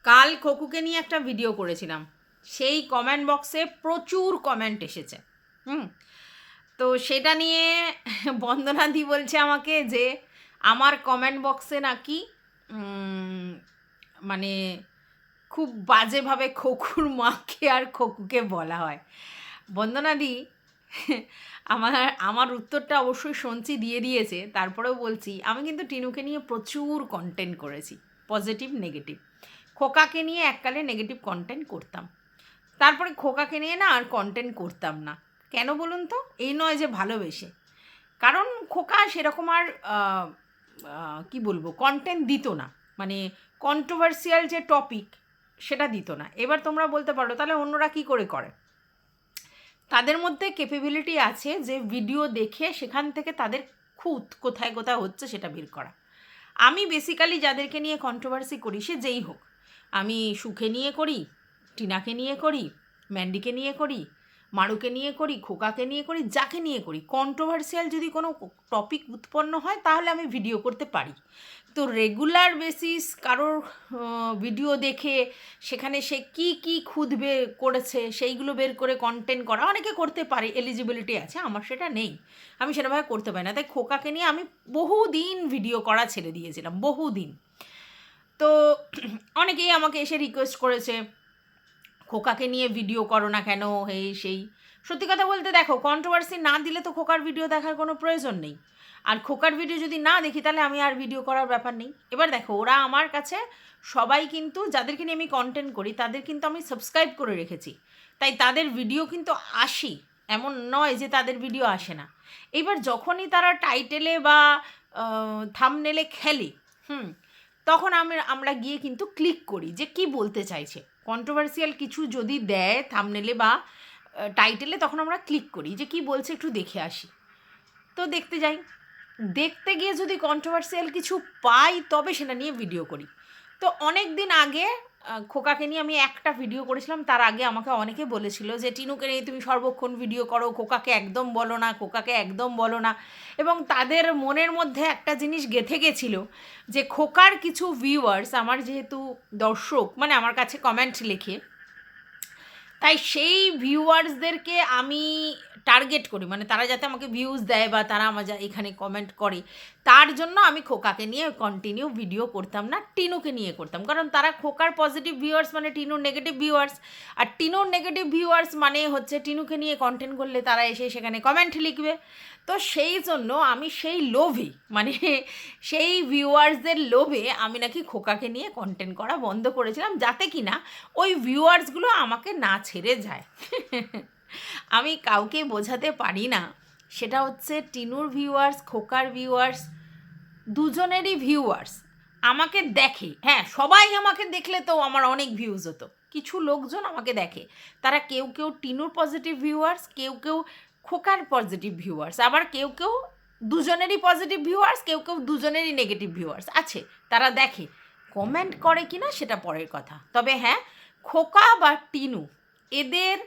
কাল খোকুকে নিয়ে একটা ভিডিও করেছিলাম, সেই কমেন্ট বক্সে প্রচুর কমেন্ট এসেছে। তো সেটা নিয়ে বন্দনাদি বলছে আমাকে যে আমার কমেন্ট বক্সে নাকি মানে খুব বাজেভাবে খোকুর মাকে আর খোকুকে বলা হয়। বন্দনাদি আমার আমার উত্তরটা অবশ্যই সঞ্চি দিয়ে দিয়েছে, তারপরেও বলছি আমি কিন্তু টিনুকে নিয়ে প্রচুর কন্টেন্ট করেছি, পজিটিভ নেগেটিভ। খোকাকে নিয়ে এককালে নেগেটিভ কন্টেন্ট করতাম, তারপরে খোকাকে নিয়ে না আর কন্টেন্ট করতাম না। কেন বলুন তো? এই নয় যে ভালোবেসে, কারণ খোকা সেরকম আর কি বলবো কন্টেন্ট দিত না, মানে কন্ট্রোভার্সিয়াল যে টপিক সেটা দিত না। এবার তোমরা বলতে পারো তাহলে অন্যরা কি করে করে? তাদের মধ্যে ক্যাপেবিলিটি আছে যে ভিডিও দেখে সেখান থেকে তাদের খুঁত কোথায় কোথায় হচ্ছে সেটা বের করা। আমি বেসিক্যালি যাদেরকে নিয়ে কন্ট্রোভার্সি করি, সে যেই হোক, আমি সুখে নিয়ে করি, টিনাকে নিয়ে করি, ম্যান্ডিকে নিয়ে করি, মারুকে নিয়ে করি, খোকাকে নিয়ে করি, যাকে নিয়ে করি, কন্ট্রোভার্সিয়াল যদি কোনো টপিক উৎপন্ন হয় তাহলে আমি ভিডিও করতে পারি। তো রেগুলার বেসিস কারোর ভিডিও দেখে সেখানে সে কি কি খুদ বের করেছে সেইগুলো বের করে কন্টেন্ট করা অনেকে করতে পারে, এলিজিবিলিটি আছে, আমার সেটা নেই, আমি সেটাভাবে করতে পারি না। তাই খোকাকে নিয়ে আমি বহুদিন ভিডিও করা ছেড়ে দিয়েছিলাম, বহুদিন। তো অনেকেই আমাকে এসে রিকোয়েস্ট করেছে খোকাকে নিয়ে ভিডিও করো না কেন, এই সেই। সত্যি কথা বলতে দেখো, কন্ট্রোভার্সি না দিলে তো খোকার ভিডিও দেখার কোনো প্রয়োজন নেই, আর খোকার ভিডিও যদি না দেখি তাহলে আমি আর ভিডিও করার ব্যাপার নেই। এবার দেখো, ওরা আমার কাছে সবাই কিন্তু যাদেরকে নিয়ে আমি কন্টেন্ট করি তাদের কিন্তু আমি সাবস্ক্রাইব করে রেখেছি, তাই তাদের ভিডিও কিন্তু আসি, এমন নয় যে তাদের ভিডিও আসে না। এবার যখনই তারা টাইটেলে বা থাম্বনেলে খেলে তখন আমরা গিয়ে কিন্তু ক্লিক করি যে কি বলতে চাইছে। কন্ট্রোভার্সিয়াল কিছু যদি দেয় থাম্বনেলে বা টাইটেলে, তখন আমরা ক্লিক করি যে কি বলছে একটু দেখে আসি। তো দেখতে যাই, দেখতে গিয়ে যদি কন্ট্রোভার্সিয়াল কিছু পাই তবে সেটা নিয়ে ভিডিও করি। তো অনেক দিন আগে খোকাকে নিয়ে আমি একটা ভিডিও করেছিলাম, তার আগে আমাকে অনেকে বলেছিল যে টিনুকে নিয়ে তুমি সর্বক্ষণ ভিডিও করো, খোকাকে একদম বলো না, খোকাকে একদম বলো না। এবং তাদের মনের মধ্যে একটা জিনিস গেঁথে গেছিলো যে খোকার কিছু ভিউয়ার্স, আমার যেহেতু দর্শক মানে আমার কাছে কমেন্ট লেখে, তাই সেই ভিউয়ার্সদেরকে আমি টার্গেট করি, মানে তারা যাতে আমাকে ভিউজ দেয় বা তারা আমার এখানে কমেন্ট করে, তার জন্য আমি খোকাকে নিয়ে কন্টিনিউ ভিডিও করতাম না, টিনুকে নিয়ে করতাম। কারণ তারা খোকার পজিটিভ ভিউয়ার্স মানে টিনুর নেগেটিভ ভিউয়ার্স, আর টিনুর নেগেটিভ ভিউয়ার্স মানে হচ্ছে টিনুকে নিয়ে কন্টেন্ট করলে তারা এসে সেখানে কমেন্ট লিখবে। তো সেই জন্য আমি সেই লোভে, মানে সেই ভিউয়ার্সদের লোভে আমি নাকি খোকাকে নিয়ে কন্টেন্ট করা বন্ধ করেছিলাম, যাতে কি না ওই ভিউয়ার্সগুলো আমাকে না ছেড়ে যায়। আমি কাউকে বোঝাতে পারি না, সেটা হচ্ছে টিনুর ভিউয়ার্স, খোকার ভিউয়ার্স, দুজনেরই ভিউয়ার্স আমাকে দেখে। হ্যাঁ, সবাই আমাকে দেখলে তো আমার অনেক ভিউজ হতো, কিছু লোকজন আমাকে দেখে, তারা কেউ কেউ টিনুর পজিটিভ ভিউয়ার্স, কেউ কেউ খোকার পজিটিভ ভিউয়ার্স, আবার কেউ কেউ দুজনেরই পজিটিভ ভিউয়ার্স, কেউ কেউ দুজনেরই নেগেটিভ ভিউয়ার্স আছে, তারা দেখে। কমেন্ট করে কি না সেটা পরের কথা, তবে হ্যাঁ, খোকা বা টিনু এদের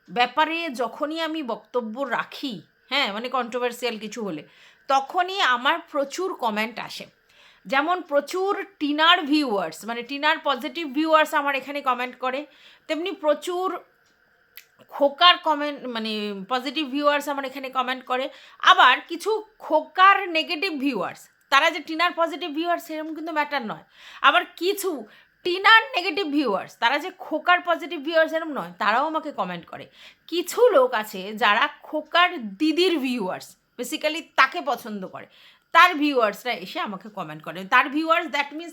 ব্যাপারে যখনই আমি বক্তব্য রাখি, হ্যাঁ মানে কন্ট্রোভার্সিয়াল কিছু হলে, তখনই আমার প্রচুর কমেন্ট আসে। যেমন প্রচুর টিনার ভিউয়ার্স মানে টিনার পজিটিভ ভিউয়ার্স আমার এখানে কমেন্ট করে, তেমনি প্রচুর খোকার কমেন্ট মানে পজিটিভ ভিউয়ার্স আমার এখানে কমেন্ট করে। আবার কিছু খোকার নেগেটিভ ভিউয়ার্স, তারা যে টিনার পজিটিভ ভিউয়ার্স সেরকম কিন্তু ম্যাটার নয়। আবার কিছু টিনার নেগেটিভ ভিউয়ার্স, তারা যে খোকার পজিটিভ ভিউয়ার্স এরকম নয়, তারাও আমাকে কমেন্ট করে। কিছু লোক আছে যারা খোকার দিদির ভিউয়ার্স, বেসিক্যালি তাকে পছন্দ করে, তার ভিউয়ার্সরা এসে আমাকে কমেন্ট করে। তার ভিউয়ার্স দ্যাট মিনস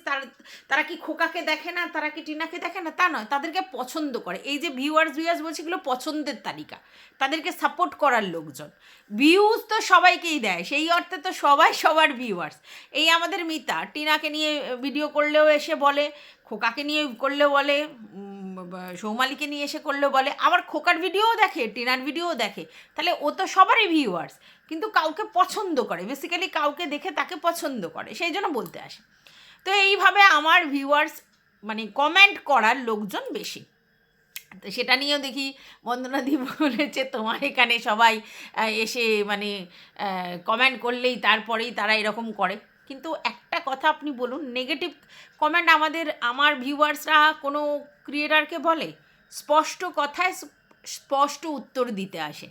তারা কি খোকাকে দেখে না, তারা কি টিনাকে দেখে না তা নয়, তাদেরকে পছন্দ করে। এই যে ভিউয়ার্স বলছি, এগুলো পছন্দের তালিকা, তাদেরকে সাপোর্ট করার লোকজন। ভিউজ তো সবাইকেই দেয়, সেই অর্থে তো সবাই সবার ভিউয়ার্স। এই আমাদের মিতা টিনাকে নিয়ে ভিডিও করলেও এসে বলে, খোকাকে নিয়ে করলেও বলে, সৌমালিকে নিয়ে এসে করলেও বলে, আবার খোকার ভিডিওও দেখে, টিনার ভিডিওও দেখে। তাহলে ও তো সবারই ভিউয়ার্স, কিন্তু কাউকে পছন্দ করে, বেসিক্যালি কাউকে দেখে তাকে পছন্দ করে, সেই জন্য বলতে আসে। তো এইভাবে আমার ভিউয়ার্স মানে কমেন্ট করার লোকজন বেশি। তো সেটা নিয়েও দেখি বন্দনাদি বলেছে তোমার এখানে সবাই এসে মানে কমেন্ট করলেই তারপরেই তারা এরকম করে, কিন্তু একটা কথা আপনি বলুন, নেগেটিভ কমেন্ট আমার ভিউয়ার্সরা কোনো ক্রিয়েটারকে বলে? স্পষ্ট কথায় স্পষ্ট উত্তর দিতে আসে,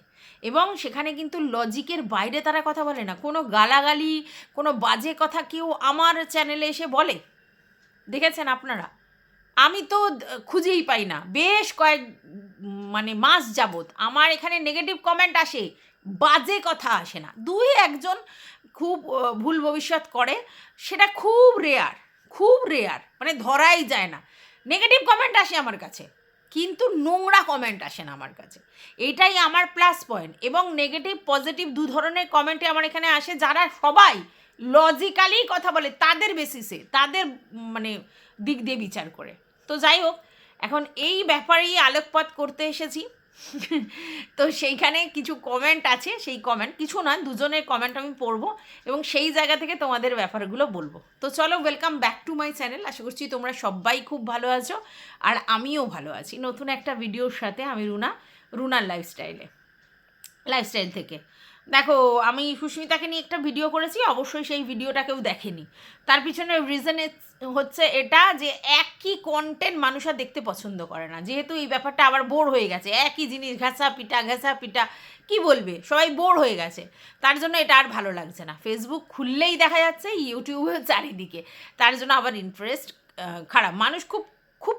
এবং সেখানে কিন্তু লজিকের বাইরে তারা কথা বলে না। কোনো গালাগালি, কোনো বাজে কথা কেউ আমার চ্যানেলে এসে বলে? দেখেছেন আপনারা? আমি তো খুঁজেই পাই না, বেশ কয়েক মানে মাস যাবত আমার এখানে নেগেটিভ কমেন্ট আসে, বাজে কথা আসে না। দুই একজন খুব ভুল ভবিষ্যৎ করে, সেটা খুব রেয়ার, খুব রেয়ার, মানে ধরাই যায় না। নেগেটিভ কমেন্ট আসে আমার কাছে, কিন্তু নোংরা কমেন্ট আসে না আমার কাছে। এইটাই আমার প্লাস পয়েন্ট। এবং নেগেটিভ পজিটিভ দু ধরনের কমেন্টে আমার এখানে আসে, যারা সবাই লজিক্যালি কথা বলে, তাদের বেসিসে, তাদের মানে দিক দিয়ে বিচার করে। তো যাই হোক, এখন এই ব্যাপারেই আলোকপাত করতে এসেছি। তো সেইখানে কিছু কমেন্ট আছে, সেই কমেন্ট কিছু না, দুজনের কমেন্ট আমি পড়বো এবং সেই জায়গা থেকে তোমাদের ব্যাপারগুলো বলবো। তো চলো, welcome back to my channel. আশা করছি তোমরা সবাই খুব ভালো আছো, আর আমিও ভালো আছি। নতুন একটা ভিডিওর সাথে আমি রুনার লাইফস্টাইল থেকে। দেখো, আমি সুস্মিতাকে নিয়ে একটা ভিডিও করেছি, অবশ্যই সেই ভিডিওটা কেউ দেখেনি। তার পিছনে রিজন হচ্ছে এটা যে একই কন্টেন্ট মানুষ আর দেখতে পছন্দ করে না, যেহেতু এই ব্যাপারটা আবার বোর হয়ে গেছে, একই জিনিস ঘেঁষা পিটা কি বলবে, সবাই বোর হয়ে গেছে। তার জন্য এটা আর ভালো লাগছে না। ফেসবুক খুললেই দেখা যাচ্ছে, ইউটিউবে চারিদিকে, তার জন্য আবার ইন্টারেস্ট খারাপ। মানুষ খুব খুব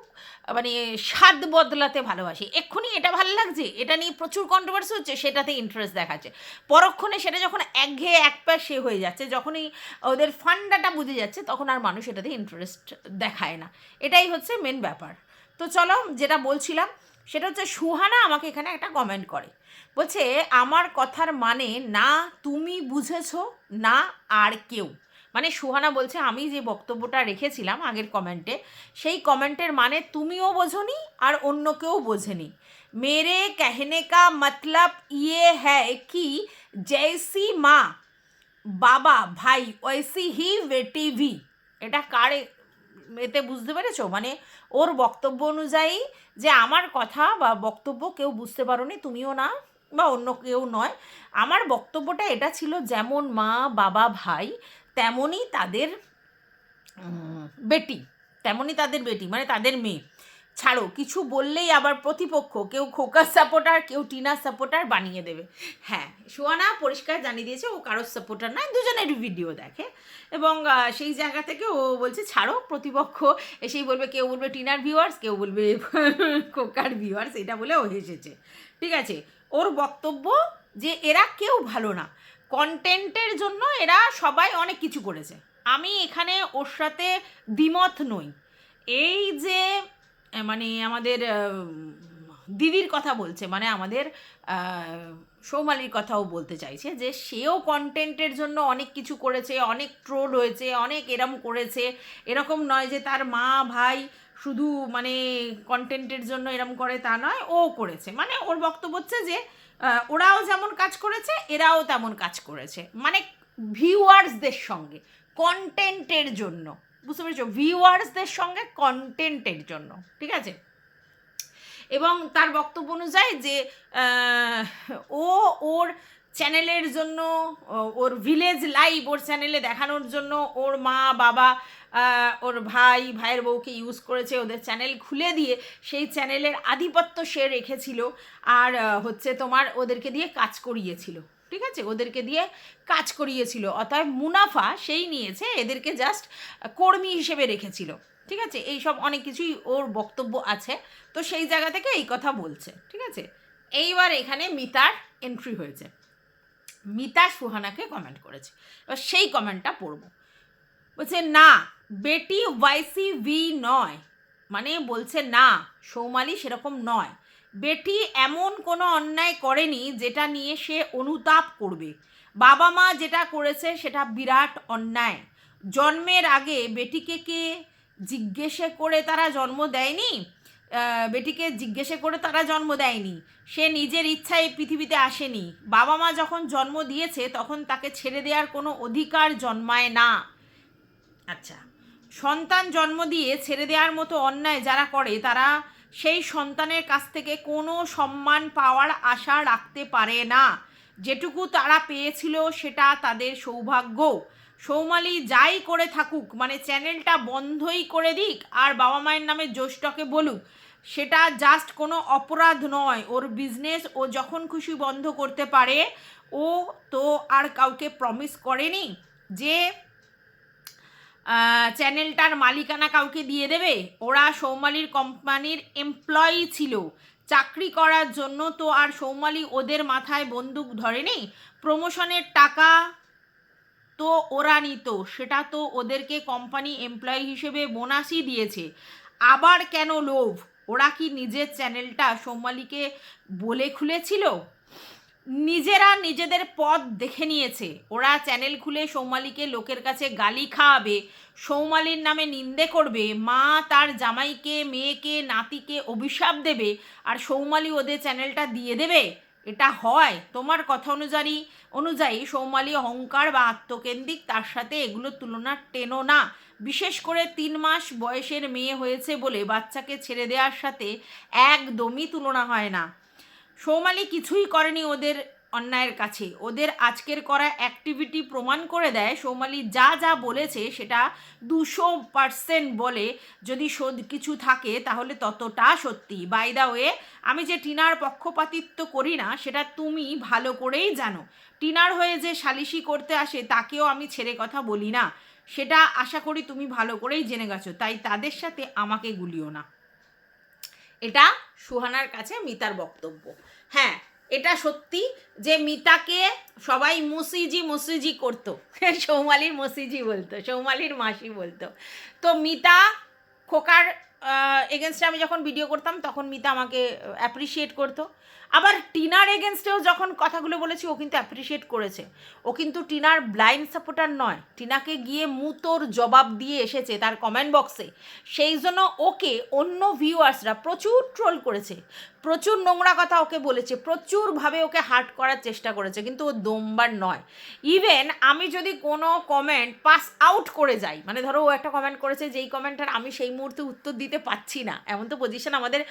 মানে স্বাদ বদলাতে ভালোবাসে। এক্ষুনি এটা ভালো লাগছে, এটা নিয়ে প্রচুর কন্ট্রোভার্সি হচ্ছে, সেটাতে ইন্টারেস্ট দেখাচ্ছে। পরক্ষণে সেটা যখন একঘেয়ে একপাশে হয়ে যাচ্ছে, যখনই ওদের ফান্ডাটা বুঝে যাচ্ছে, তখন আর মানুষ এটাতে ইন্টারেস্ট দেখায় না। এটাই হচ্ছে মেন ব্যাপার। তো চলো, যেটা বলছিলাম সেটা হচ্ছে, সুহানা আমাকে এখানে একটা কমেন্ট করে, বলছে আমার কথার মানে না তুমি বুঝেছো না আর কেউ। মানে সুহানা বলছে আমি যে বক্তব্যটা রেখেছিলাম আগের কমেন্টে, সেই কমেন্টের মানে তুমিও বোঝোনি আর অন্য কেউ বোঝেনি। মেরে कहने का मतलब ये है कि जैसी माँ বাবা ভাই ওইসি হি বেটি ভি। এটা কার এতে বুঝতে পেরেছো? মানে ওর বক্তব্য অনুযায়ী, যে আমার কথা বা বক্তব্য কেউ বুঝতে পারোনি, তুমিও না বা অন্য কেউ নয়। আমার বক্তব্যটা এটা ছিল, যেমন মা বাবা ভাই তেমনই তাদের বেটি, মানে তাদের মেয়ে। ছাড়ো, কিছু বললেই আবার প্রতিপক্ষ কেউ খোকার সাপোর্টার, কেউ টিনার সাপোর্টার বানিয়ে দেবে। হ্যাঁ, সুহানা পরিষ্কার জানিয়ে দিয়েছে ও কারোর সাপোর্টার নয়, দুজনেরই ভিডিও দেখে। এবং সেই জায়গা থেকে ও বলছে ছাড়ো, প্রতিপক্ষ এসেই বলবে, কেউ বলবে টিনার ভিউয়ার্স, কেউ বলবে খোকার ভিউয়ার্স, এটা বলে ও হেসেছে। ঠিক আছে, ওর বক্তব্য যে এরা কেউ ভালো না, কন্টেন্টের জন্য এরা সবাই অনেক কিছু করেছে। আমি এখানে ওর সাথে দ্বিমত নই। এই যে মানে আমাদের দিদির কথা বলছে, মানে আমাদের সৌমালির কথাও বলতে চাইছে, যে সেও কন্টেন্টের জন্য অনেক কিছু করেছে, অনেক ট্রোল হয়েছে, অনেক এরম করেছে। এরকম নয় যে তার মা ভাই শুধু মানে কন্টেন্টের জন্য এরম করে, তা নয়, ও করেছে। মানে ওর বক্তব্য হচ্ছে যে ওরাও যেমন কাজ করেছে, এরাও তেমন কাজ করেছে, মানে ভিউয়ার্সদের সঙ্গে কন্টেন্টের জন্য। বুঝতে পেরেছো? ভিউয়ার্সদের সঙ্গে কন্টেন্টের জন্য। ঠিক আছে, এবং তার বক্তব্য অনুযায়ী যে ও ওর চ্যানেলের জন্য, ওর ভিলেজ লাইভ ওর চ্যানেলে দেখানোর জন্য ওর মা বাবা, ওর ভাইয়ের বউকে ইউজ করেছে, ওদের চ্যানেল খুলে দিয়ে সেই চ্যানেলের আধিপত্য সে রেখেছিল, আর হচ্ছে তোমার ওদেরকে দিয়ে কাজ করিয়েছিল। ঠিক আছে, ওদেরকে দিয়ে কাজ করিয়েছিল, অতএব মুনাফা সেই নিয়েছে, এদেরকে জাস্ট কর্মী হিসেবে রেখেছিল। ঠিক আছে, এইসব অনেক কিছুই ওর বক্তব্য আছে। তো সেই জায়গা থেকে এই কথা বলছে। ঠিক আছে, এইবার এখানে মিতার এন্ট্রি হয়েছে। মিতা সুহানাকে কমেন্ট করেছে, এবার সেই কমেন্টটা পড়ব। বলছে না, বেটি ওয়াইসি ভি নয়, মানে বলছে না, সৌমালি সেরকম নয়। বেটি এমন কোনো অন্যায় করেনি যেটা নিয়ে সে অনুতাপ করবে। বাবা মা যেটা করেছে সেটা বিরাট অন্যায়। জন্মের আগে বেটিকে কে জিজ্ঞেসে করে তারা জন্ম দেয়নি, সে নিজের ইচ্ছায় পৃথিবীতে আসেনি। বাবা মা যখন জন্ম দিয়েছে তখন তাকে ছেড়ে দেওয়ার কোনো অধিকার জন্মায় না। আচ্ছা, সন্তান জন্ম দিয়ে ছেড়ে দেওয়ার মতো অন্যায় যারা করে, তারা সেই সন্তানের কাছ থেকে কোনো সম্মান পাওয়ার আশা রাখতে পারে না। যেটুকু তারা পেয়েছিল সেটা তাদের সৌভাগ্য। সৌমালি যাই করে থাকুক, মানে চ্যানেলটা বন্ধই করে দিক আর বাবা মায়ের নামে জ্যেষ্ঠকে বলুক, সেটা জাস্ট কোনো অপরাধ নয়। ওর বিজনেস ও যখন খুশি বন্ধ করতে পারে। ও তো আর কাউকে প্রমিস করেনি যে চ্যানেলটার মালিকানা কাউকে দিয়ে দেবে। ওরা সৌমালির কোম্পানির এমপ্লয়ি ছিল, চাকরি করার জন্য তো আর সৌমালি ওদের মাথায় বন্দুক ধরেনি। প্রমোশনের টাকা তো ওরা নিত, সেটা তো ওদেরকে কোম্পানি এমপ্লয়ি হিসেবে বোনাসই দিয়েছে। আবার কেন লোভ? ওরা কি নিজের চ্যানেলটা সৌমালিকে বলে খুলেছিল? নিজেরা নিজেদের পথ দেখে নিয়েছে। ওরা চ্যানেল খুলে সৌমালিকে লোকের কাছে গালি খাওয়াবে, সৌমালির নামে নিন্দে করবে, মা তার জামাইকে, মেয়েকে, নাতিকে অভিশাপ দেবে, আর সৌমালি ওদের চ্যানেলটা দিয়ে দেবে? এটা হয়? তোমার কথা অনুযায়ী সৌমালি অহংকার বা আত্মকেন্দ্রিক, তার সাথে এগুলোর তুলনা টেনো না। বিশেষ করে 3 মাস বয়সের মেয়ে হয়েছে বলে বাচ্চাকে ছেড়ে দেওয়ার সাথে একদমই তুলনা হয় না। সৌমালি কিছুই করেনি ওদের অন্যায়ের কাছে। ওদের আজকের করা অ্যাক্টিভিটি প্রমাণ করে দেয় সৌমালি যা যা বলেছে সেটা 200% বলে। যদি কিছু থাকে তাহলে ততটা সত্যি। বাই দা ওয়ে, আমি যে টিনার পক্ষপাতিত্ব করি না সেটা তুমি ভালো করেই জানো। টিনার হয়ে যে সালিশি করতে আসে তাকেও আমি ছেড়ে কথা বলি না, সেটা আশা করি তুমি ভালো করেই জেনে গেছো। তাই তাদের সাথে আমাকে গুলিও না। এটা সুহানার কাছে মিতার বক্তব্য। হ্যাঁ, এটা সত্যি যে মিতাকে সবাই মুসিজি করতো। সৌমালির মুসিজি বলতো, সৌমালির মাসি বলতো। তো মিতা খোকার এগেনস্টে আমি যখন ভিডিও করতাম তখন মিতা আমাকে অ্যাপ্রিসিয়েট করতো। আবার টিনার এগেনস্টেও যখন কথাগুলো বলেছি ও কিন্তু অ্যাপ্রিসিয়েট করেছে। ও কিন্তু টিনার ব্লাইন্ড সাপোর্টার নয়, টিনাকে গিয়ে মুতোর জবাব দিয়ে এসেছে তার কমেন্ট বক্সে। সেই জন্য ওকে অন্য ভিউয়ার্সরা প্রচুর ট্রোল করেছে, প্রচুর নোংরা কথা ওকে বলেছে, প্রচুরভাবে ওকে হার্ট করার চেষ্টা করেছে, কিন্তু ও দমবার নয়। ইভেন আমি যদি কোনো কমেন্ট পাস আউট করে যাই, মানে ধরো ও একটা কমেন্ট করেছে যেই কমেন্টটার আমি সেই মুহূর্তে উত্তর দিতে পারছি না, এমন তো পজিশন আমাদের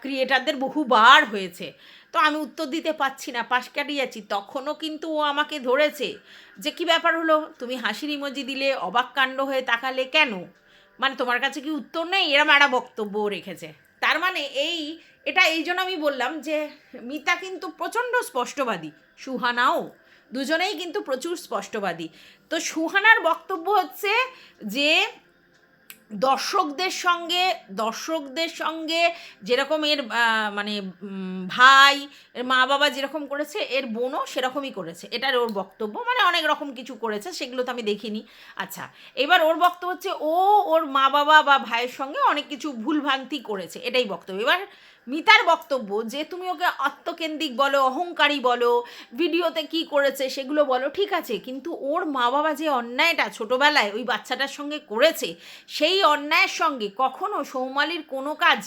ক্রিয়েটারদের বহুবার হয়েছে, তো আমি উত্তর দিতে পারছি না, পাশ কাটিয়ে যাচ্ছি, তখনও কিন্তু ও আমাকে ধরেছে যে কী ব্যাপার হলো, তুমি হাসির ইমোজি দিলে, অবাক কাণ্ড হয়ে তাকালে কেন, মানে তোমার কাছে কি উত্তর নেই, এরম একটা বক্তব্য রেখেছে। তার মানে এই জন্য আমি বললাম যে মিতা কিন্তু প্রচণ্ড স্পষ্টবাদী, সুহানাও, দুজনেই কিন্তু প্রচুর স্পষ্টবাদী। তো সুহানার বক্তব্য হচ্ছে যে দর্শকদের সঙ্গে যেরকম এর মানে ভাই, এর মা বাবা যেরকম করেছে এর বোনও সেরকমই করেছে, এটার ওর বক্তব্য। মানে অনেক রকম কিছু করেছে, সেগুলো তো আমি দেখিনি। আচ্ছা, এবার ওর বক্তব্য হচ্ছে ওর মা বাবা বা ভাইয়ের সঙ্গে অনেক কিছু ভুলভ্রান্তি করেছে, এটাই বক্তব্য। এবার মিতার বক্তব্য যে তুমি ওকে আত্মকেন্দ্রিক বলো, অহংকারী বলো, ভিডিওতে কি করেছে সেগুলো বলো, ঠিক আছে, কিন্তু ওর মা বাবা যে অন্যায়টা ছোটোবেলায় ওই বাচ্চাটার সঙ্গে করেছে, সেই অন্যায়ের সঙ্গে কখনো সৌমালির কোনো কাজ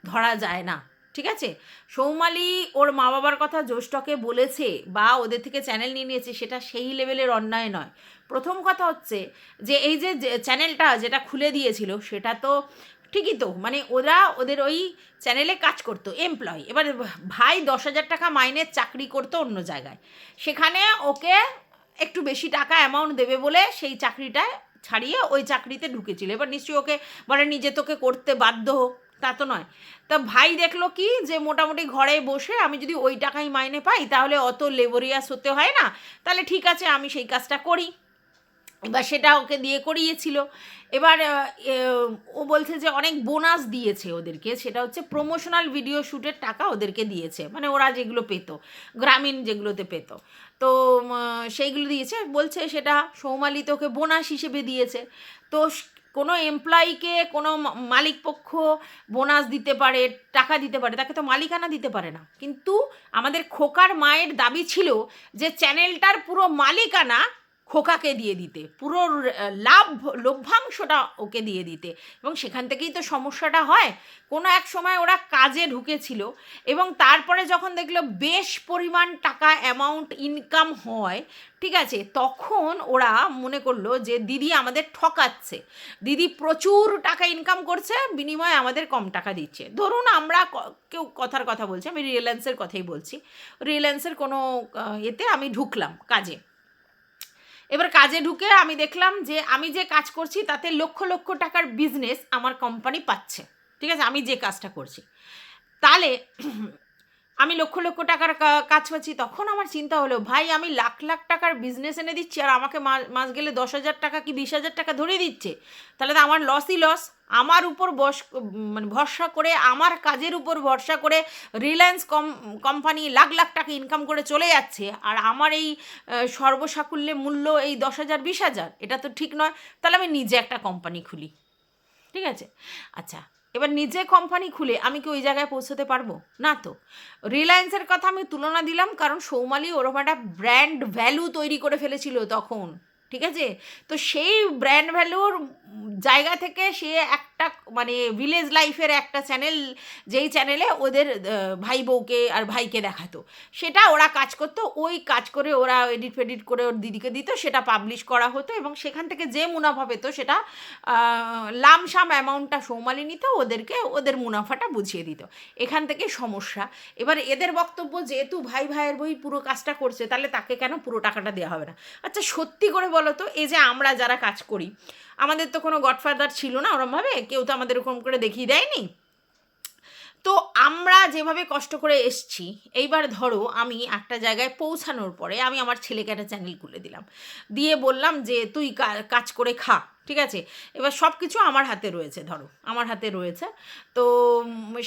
ধরা যায় না। ঠিক আছে, সৌমালি ওর মা বাবার কথা জ্যেষ্ঠকে বলেছে বা ওদের থেকে চ্যানেল নিয়ে নিয়েছে, সেটা সেই লেভেলের অন্যায় নয়। প্রথম কথা হচ্ছে যে এই যে চ্যানেলটা যেটা খুলে দিয়েছিল সেটা তো ঠিকই, তো মানে ওদের ওই চ্যানেলে কাজ করতো এমপ্লয়ি। এবার ভাই 10,000 টাকা মাইনের চাকরি করতো অন্য জায়গায়, সেখানে ওকে একটু বেশি টাকা অ্যামাউন্ট দেবে বলে সেই চাকরিটা ছাড়িয়ে ওই চাকরিতে ঢুকেছিল। এবার নিশ্চয়ই ওকে বলে নিজে তোকে করতে বাধ্য হোক, তা তো নয়। তা ভাই দেখলো কি যে মোটামুটি ঘরে বসে আমি যদি ওই টাকাই মাইনে পাই তাহলে অত লেবরিয়াস হতে হয় না, তাহলে ঠিক আছে আমি সেই কাজটা করি। এবার সেটা ওকে দিয়ে করিয়েছিল। এবার ও বলছে যে অনেক বোনাস দিয়েছে ওদেরকে, সেটা হচ্ছে প্রমোশনাল ভিডিও শ্যুটের টাকা ওদেরকে দিয়েছে, মানে ওরা যেগুলো পেত, গ্রামীণ যেগুলোতে পেত, তো সেইগুলো দিয়েছে। বলছে সেটা সৌমালি তোকে বোনাস হিসেবে দিয়েছে। তো কোনো এমপ্লয়িকে কোনো মালিক পক্ষ বোনাস দিতে পারে, টাকা দিতে পারে, তাকে তো মালিকানা দিতে পারে না। কিন্তু আমাদের খোকার মায়ের দাবি ছিল যে চ্যানেলটার পুরো মালিকানা খোকাকে দিয়ে দিতে, পুরো লভ্যাংশটা ওকে দিয়ে দিতে, এবং সেখান থেকেই তো সমস্যাটা হয়। কোনো এক সময় ওরা কাজে ঢুকেছিল এবং তারপরে যখন দেখলো বেশ পরিমাণ টাকা অ্যামাউন্ট ইনকাম হয়, ঠিক আছে, তখন ওরা মনে করলো যে দিদি আমাদের ঠকাচ্ছে, দিদি প্রচুর টাকা ইনকাম করছে, বিনিময়ে আমাদের কম টাকা দিচ্ছে। ধরুন আমরা কেউ কথার কথা বলছি, আমি রিলায়েন্সের কথাই বলছি, রিলায়েন্সের কোনো এতে আমি ঢুকলাম কাজে। এবার কাজে ঢুকে আমি দেখলাম যে আমি যে কাজ করছি তাতে লক্ষ লক্ষ টাকার বিজনেস আমার কোম্পানি পাচ্ছে, ঠিক আছে, আমি যে কাজটা করছি। তাহলে আমি লক্ষ লক্ষ টাকার কাজ পাচ্ছি, তখন আমার চিন্তা হলো ভাই আমি লাখ লাখ টাকার বিজনেস এনে দিচ্ছি আর আমাকে মাস গেলে 10,000 টাকা কি 20,000 টাকা ধরিয়ে দিচ্ছে, তাহলে তো আমার লসই লস। আমার উপর মানে ভরসা করে, আমার কাজের উপর ভরসা করে রিলায়েন্স কোম্পানি লাখ লাখ টাকা ইনকাম করে চলে যাচ্ছে, আর আমার এই সর্বসাকুল্যে মূল্য এই 10,000 20,000, এটা তো ঠিক নয়। তাহলে আমি নিজে একটা কোম্পানি খুলি, ঠিক আছে। আচ্ছা, এবার নিজে কোম্পানি খুলে আমি কি ওই জায়গায় পৌঁছতে পারবো না? তো রিলায়েন্সের কথা আমি তুলনা দিলাম কারণ সৌমালি ওরকম একটা ব্র্যান্ড ভ্যালু তৈরি করে ফেলেছিল তখন, ঠিক আছে। তো সেই ব্র্যান্ড ভ্যালুর জায়গা থেকে সে একটা মানে ভিলেজ লাইফের একটা চ্যানেল, যেই চ্যানেলে ওদের ভাই বউকে আর ভাইকে দেখাতো, সেটা ওরা কাজ করতো, ওই কাজ করে ওরা এডিট ফেডিট করে ওর দিদিকে দিত, সেটা পাবলিশ করা হতো এবং সেখান থেকে যে মুনাফা পেতো সেটা লামসাম অ্যামাউন্টটা সৌমালি নিত, ওদেরকে ওদের মুনাফাটা বুঝিয়ে দিত। এখান থেকে সমস্যা। এবার এদের বক্তব্য যেহেতু ভাই ভাইয়ের বই পুরো কাজটা করছে, তাহলে তাকে কেন পুরো টাকাটা দেওয়া হবে না? আচ্ছা সত্যি করে বলো তো, এই যে আমরা যারা কাজ করি, আমাদের তো কোনো গডফাদার ছিল না ওরমভাবে, কেউ তো আমাদের ওরকম করে দেখিয়ে দেয়নি। তো আমরা যেভাবে কষ্ট করে এসছি, এইবার ধরো আমি একটা জায়গায় পৌঁছানোর পরে আমি আমার ছেলেকে একটা চ্যানেল খুলে দিলাম, দিয়ে বললাম যে তুই কাজ করে খা, ঠিক আছে। এবার সব কিছু আমার হাতে রয়েছে, ধরো আমার হাতে রয়েছে। তো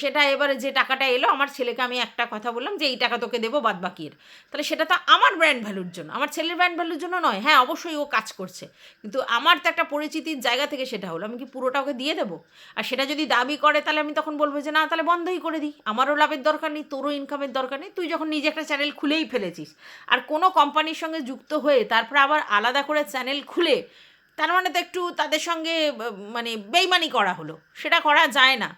সেটা এবারে যে টাকাটা এলো, আমার ছেলেকে আমি একটা কথা বললাম যে এই টাকা তোকে দেবো বাদ বাকির, তাহলে সেটা তো আমার ব্র্যান্ড ভ্যালুর জন্য, আমার ছেলের ব্র্যান্ড ভ্যালুর জন্য নয়। হ্যাঁ অবশ্যই ও কাজ করছে, কিন্তু আমার তো একটা পরিচিতির জায়গা থেকে সেটা হলো, আমি কি পুরোটা ওকে দিয়ে দেবো? আর সেটা যদি দাবি করে তাহলে আমি তখন বলবো যে না তাহলে বন্ধই করে দিই, আমারও লাভের দরকার নেই, তোরও ইনকামের দরকার নেই, তুই যখন নিজে একটা চ্যানেল খুলেই ফেলেছিস, আর কোনো কোম্পানির সঙ্গে যুক্ত হয়ে তারপরে আবার আলাদা করে চ্যানেল খুলে, তার মানে তো একটু তাদের সঙ্গে মানে বেইমানি করা হলো, সেটা করা যায় না।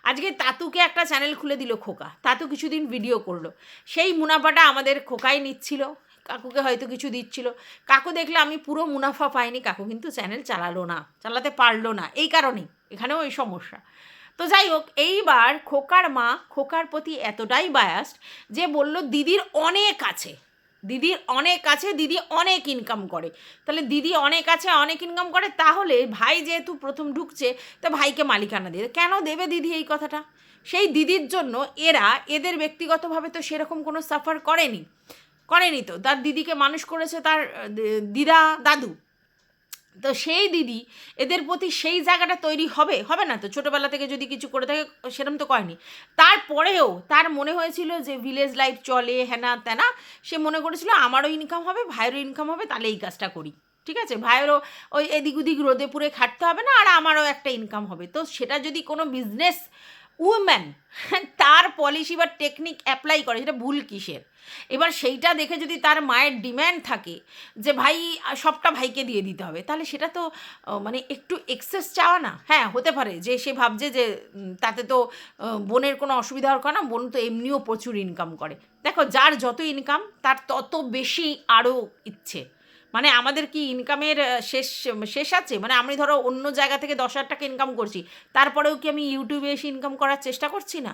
আজকে তাতুকে একটা চ্যানেল খুলে দিল খোকা, তাতু কিছুদিন ভিডিও করলো, সেই মুনাফাটা আমাদের খোকাই নিচ্ছিল, কাকুকে হয়তো কিছু দিচ্ছিল। কাকু দেখলে আমি পুরো মুনাফা পাইনি, কাকু কিন্তু চ্যানেল চালালো না, চালাতে পারলো না, এই কারণেই এখানেও এই সমস্যা। তো যাই হোক, এইবার খোকার মা খোকার প্রতি এতটাই বায়াসড যে বলল দিদির অনেক আছে, দিদির অনেক আছে, দিদি অনেক ইনকাম করে, তাহলে দিদি অনেক আছে অনেক ইনকাম করে, তাহলে ভাই যেহেতু প্রথম ঢুকছে তো ভাইকে মালিকানা দিয়ে কেন দেবে দিদি এই কথাটা? সেই দিদির জন্য এদের ব্যক্তিগতভাবে তো সেরকম কোনো সাফার করেনি তো, তার দিদিকে মানুষ করেছে তার দিদা দাদু, তো সেই দিদি এদের প্রতি সেই জায়গাটা তৈরি হবে না তো, ছোটোবেলা থেকে যদি কিছু করে থাকে সেরকম তো করেনি। তারপরেও তার মনে হয়েছিল যে ভিলেজ লাইফ চলে হ্যানা ত্যানা, সে মনে করেছিল আমারও ইনকাম হবে ভাইয়েরও ইনকাম হবে, তাহলে এই কাজটা করি, ঠিক আছে, ভাইয়েরও ওই এদিক ওদিক রোদে পুরে খাটতে হবে না, আর আমারও একটা ইনকাম হবে। তো সেটা যদি কোনো বিজনেস উম্যান তার পলিসি বা টেকনিক অ্যাপ্লাই করে, সেটা ভুল কিসের? এবার সেইটা দেখে যদি তার মায়ের ডিম্যান্ড থাকে যে ভাই সবটা ভাইকে দিয়ে দিতে হবে, তাহলে সেটা তো মানে একটু এক্সেস চাওয়া না? হ্যাঁ হতে পারে যে সে ভাবছে যে তাতে তো বোনের কোনো অসুবিধা হওয়ার না, বোন তো এমনিও প্রচুর ইনকাম করে। দেখো যার যত ইনকাম তার তত বেশি আরও ইচ্ছে, মানে আমাদের কি ইনকামের শেষ আছে? মানে আমি ধরো অন্য জায়গা থেকে 10,000 টাকা ইনকাম করছি, তারপরেও কি আমি ইউটিউবে এসে ইনকাম করার চেষ্টা করছি না?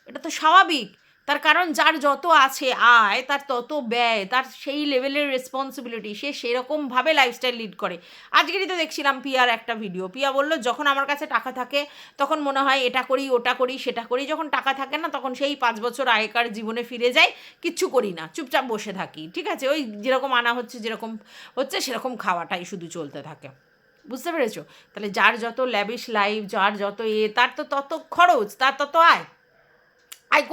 এটা তো স্বাভাবিক। তার কারণ যার যত আছে আয় তার তত ব্যয়, তার সেই লেভেলের রেসপন্সিবিলিটি, সে সেরকমভাবে লাইফস্টাইল লিড করে। আজকেরই তো দেখছিলাম পিয়ার একটা ভিডিও, পিয়া বলল যখন আমার কাছে টাকা থাকে তখন মনে হয় এটা করি ওটা করি সেটা করি, যখন টাকা থাকে না তখন সেই 5 বছর আগেকার জীবনে ফিরে যাই, কিচ্ছু করি না, চুপচাপ বসে থাকি, ঠিক আছে, ওই যেরকম আনা হচ্ছে যেরকম হচ্ছে সেরকম খাওয়াটাই শুধু চলতে থাকে। বুঝতে পেরেছো? তাহলে যার যত ল্যাভিশ লাইফ, যার যত তার তো তত খরচ, তার তত আয়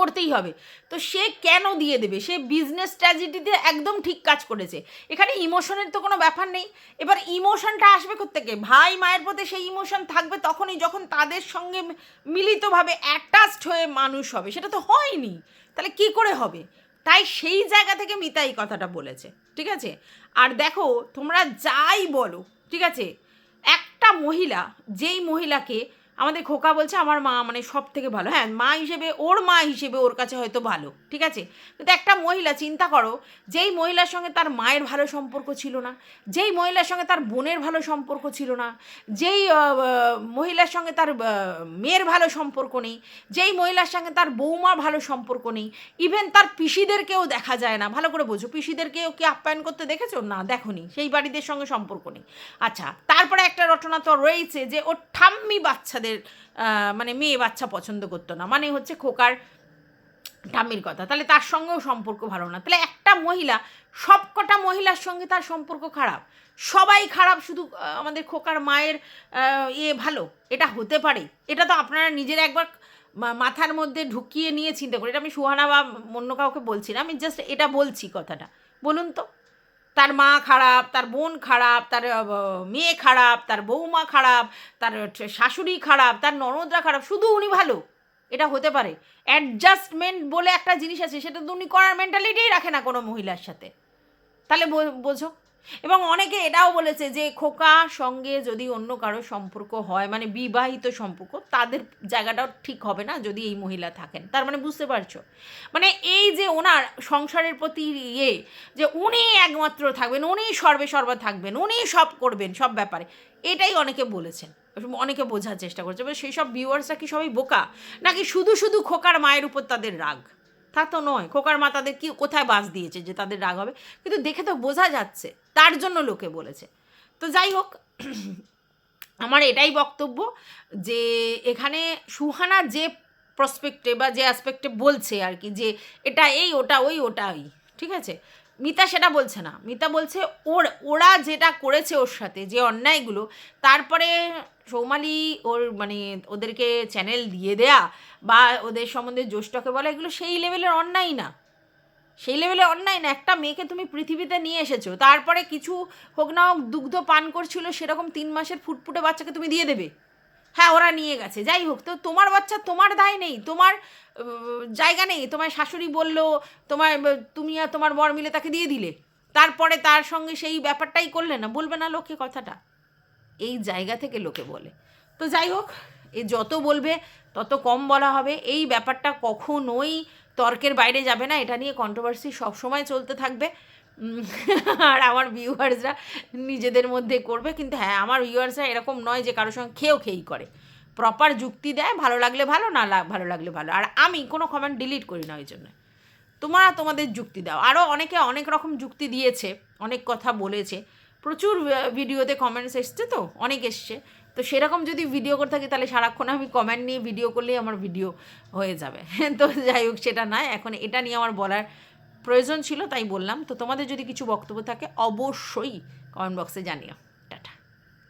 করতেই হবে। তো সে কেন দিয়ে দেবে? সে বিজনেস স্ট্র্যাটেজিতে একদম ঠিক কাজ করেছে, এখানে ইমোশনের তো কোনো ব্যাপার নেই। এবার ইমোশনটা আসবে কোত্থেকে? ভাই মায়ের প্রতি সেই ইমোশন থাকবে তখনই যখন তাদের সঙ্গে মিলিতভাবে অ্যাটাচড হয়ে মানুষ হবে, সেটা তো হয়নি, তাহলে কি করে হবে? তাই সেই জায়গা থেকে মিতা এই কথাটা বলেছে, ঠিক আছে। আর দেখো তোমরা যাই বলো, ঠিক আছে, একটা মহিলা যেই মহিলাকে আমাদের খোকা বলছে আমার মা মানে সব থেকে ভালো। হ্যাঁ, মা হিসেবে ওর কাছে হয়তো ভালো, ঠিক আছে। কিন্তু একটা মহিলা চিন্তা করো, যেই মহিলার সঙ্গে তার মায়ের ভালো সম্পর্ক ছিল না, যেই মহিলার সঙ্গে তার বোনের ভালো সম্পর্ক ছিল না, যেই মহিলার সঙ্গে তার মেয়ের ভালো সম্পর্ক নেই, যেই মহিলার সঙ্গে তার বৌমার ভালো সম্পর্ক নেই, ইভেন তার পিসিদেরকেও দেখা যায় না। ভালো করে বোঝো, পিসিদেরকেও কি আপ্যায়ন করতে দেখেছো? না, দেখোনি, সেই বাড়িদের সঙ্গে সম্পর্ক নেই। আচ্ছা, তারপরে একটা রটনা তো রয়েছে যে ওর ঠাম্মি বাচ্চাদের মানে মেয়ে বাচ্চা পছন্দ করতো না, মানে হচ্ছে খোকার ঠাম্মির কথা। তাহলে তার সঙ্গেও সম্পর্ক ভালো না। তাহলে একটা মহিলা, সবকটা মহিলার সঙ্গে তার সম্পর্ক খারাপ, সবাই খারাপ, শুধু আমাদের খোকার মায়ের ভালো? এটা হতে পারে? এটা তো আপনারা নিজেরা একবার মাথার মধ্যে ঢুকিয়ে নিয়ে চিন্তা করি। এটা আমি সুহানা বা অন্য কাউকে বলছি না, আমি জাস্ট এটা বলছি কথাটা। বলুন তো, তার মা খারাপ, তার বোন খারাপ, তার মেয়ে খারাপ, তার বৌমা খারাপ, তার শাশুড়ি খারাপ, তার ননদরা খারাপ, শুধু উনি ভালো? এটা হতে পারে? অ্যাডজাস্টমেন্ট বলে একটা জিনিস আছে, সেটা তো উনি করার মেন্টালিটিই রাখে না কোনো মহিলার সাথে। তাহলে বোঝো। এবং অনেকে এটাও বলেছে যে খোকার সঙ্গে যদি অন্য কারো সম্পর্ক হয়, মানে বিবাহিত সম্পর্ক, তাদের জায়গাটাও ঠিক হবে না যদি এই মহিলা থাকেন। তার মানে বুঝতে পারছো, মানে এই যে ওনার সংসারের প্রতি যে উনি একমাত্র থাকবেন, উনি সর্বা থাকবেন, উনি সব করবেন সব ব্যাপারে, এটাই অনেকে বলেছেন, অনেকে বোঝার চেষ্টা করছে। সেই সব ভিউয়ার্সরা কি সবাই বোকা, নাকি শুধু শুধু খোকার মায়ের উপর তাদের রাগ? তা তো নয়, খোকার মা তাদের কি কোথায় বাস দিয়েছে যে তাদের রাগ হবে? কিন্তু দেখে তো বোঝা যাচ্ছে, তার জন্য লোকে বলেছে। তো যাই হোক, আমার এটাই বক্তব্য যে এখানে সুহানা যে প্রসপেক্টে বা যে অ্যাসপেক্টে বলছে আর কি, যে এটা এই, ওটা ওই, ওটা ওই, ঠিক আছে, মিতা সেটা বলছে না। মিতা বলছে ওরা যেটা করেছে ওর সাথে, যে অন্যায়গুলো, তারপরে সৌমালি ওর মানে ওদেরকে চ্যানেল দিয়ে দেয়া বা ওদের সম্বন্ধে জ্যেষ্ঠকে বলা, এগুলো সেই লেভেলের অন্যায় না, সেই লেভেলে অন্যায় না। একটা মেয়েকে তুমি পৃথিবীতে নিয়ে এসেছো, তারপরে কিছু হোক না হোক দুগ্ধ পান করছিল, সেরকম 3 মাসের ফুটফুটে বাচ্চাকে তুমি দিয়ে দেবে? হ্যাঁ, ওরা নিয়ে গেছে, যাই হোক, তো তোমার বাচ্চা, তোমার দায় নেই, তোমার জায়গা নেই, তোমার শাশুড়ি বললো, তুমি আর তোমার বর মিলে তাকে দিয়ে দিলে, তারপরে তার সঙ্গে সেই ব্যাপারটাই করলে না? বলবে না লোকে কথাটা? এই জায়গা থেকে লোকে বলে। তো যাই হোক, এ যত বলবে তত কম বলা হবে। এই ব্যাপারটা কখনোই তর্কের বাইরে যাবে না, এটা নিয়ে কন্ট্রোভার্সি সবসময় চলতে থাকবে। আর আমার ভিউয়ার্সরা নিজেদের মধ্যে করবে, কিন্তু হ্যাঁ, আমার ভিউয়ার্সরা এরকম নয় যে কারোর সঙ্গে খেয়েই করে, প্রপার যুক্তি দেয়, ভালো লাগলে ভালো, না ভালো লাগলে ভালো। আর আমি কোনো কমেন্ট ডিলিট করি না ওই জন্য। তোমরা তোমাদের যুক্তি দাও। আরও অনেকে অনেক রকম যুক্তি দিয়েছে, অনেক কথা বলেছে, প্রচুর ভিডিওতে কমেন্টস এসছে, তো অনেক এসছে। তো সেরকম যদি ভিডিও করে থাকি, তাহলে সারাক্ষণ আমি কমেন্ট নিয়ে ভিডিও করলেই আমার ভিডিও হয়ে যাবে। তো যাই হোক, সেটা নয়, এখন এটা নিয়ে আমার বলার প্রয়োজন ছিল, তাই বললাম। তো তোমাদের যদি কিছু বক্তব্য থাকে, অবশ্যই কমেন্ট বক্সে জানিও।